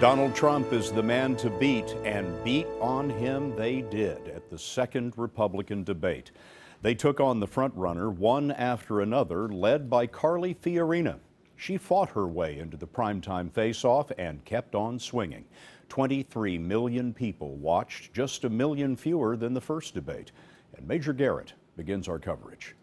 Donald Trump is the man to beat, and beat on him they did at the second Republican debate. They took on the frontrunner one after another, led by Fiorina. She fought her way into the primetime face-off and kept on swinging. 23 million people watched, just a million fewer than the first debate. And Major Garrett begins our coverage.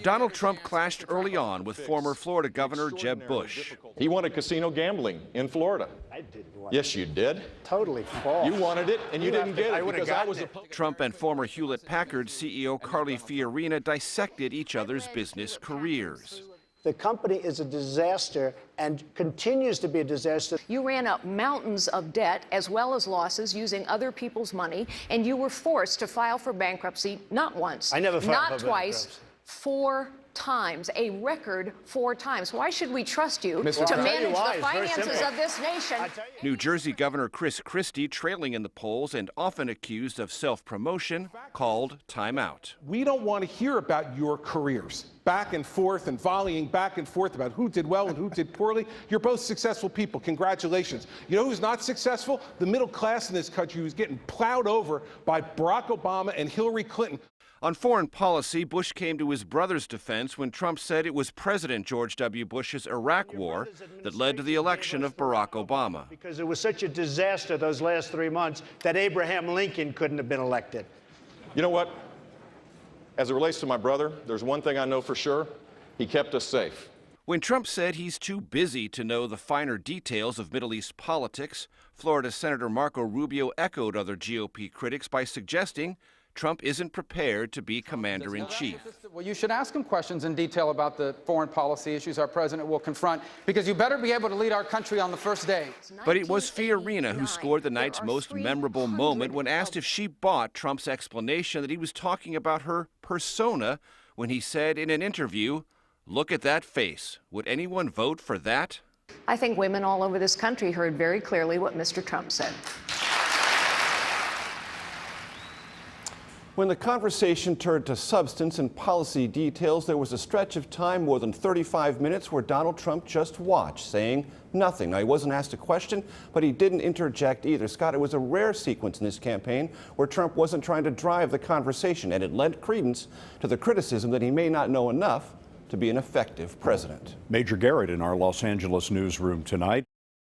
Donald Trump clashed early on with former Florida Governor Jeb Bush. He wanted casino gambling in Florida. I didn't want Yes, you did. Totally false. You wanted it, and you didn't get it because I was Trump and former Hewlett-Packard CEO Fiorina dissected each other's business careers. The company is a disaster and continues to be a disaster. You ran up mountains of debt as well as losses using other people's money, and you were forced to file for bankruptcy not once, I never filed not for twice, bankruptcy. 4 times, a record 4 times. Why should we trust you to I'll tell you manage why. the It's very finances simple. of this nation? New Jersey Governor Chris Christie, trailing in the polls and often accused of self-promotion, called timeout. We don't want to hear about your careers, back and forth and volleying back and forth about who did well and who did poorly. You're both successful people. Congratulations. You know who's not successful? The middle class in this country, who's getting plowed over by Barack Obama and Hillary Clinton. On foreign policy, Bush came to his brother's defense when Trump said it was President George W. Bush's Iraq War that led to the election of Barack Obama. Because it was such a disaster those last 3 months that Abraham Lincoln couldn't have been elected. You know what? As it relates to my brother, there's one thing I know for sure. He kept us safe. When Trump said he's too busy to know the finer details of Middle East politics, Florida Senator Marco Rubio echoed other GOP critics by suggesting Trump isn't prepared to be commander-in-chief. Well, you should ask him questions in detail about the foreign policy issues our president will confront, because you better be able to lead our country on the first day. But it was Fiorina who scored the night's most memorable moment when asked if she bought Trump's explanation that he was talking about her persona when he said in an interview, "Look at that face. Would anyone vote for that?" I think women all over this country heard very clearly what Mr. Trump said. When the conversation turned to substance and policy details, there was a stretch of time, more than 35 minutes, where Donald Trump just watched, saying nothing. Now, he wasn't asked a question, but he didn't interject either. Scott, it was a rare sequence in this campaign where Trump wasn't trying to drive the conversation, and it lent credence to the criticism that he may not know enough to be an effective president. Major Garrett in our Los Angeles newsroom tonight.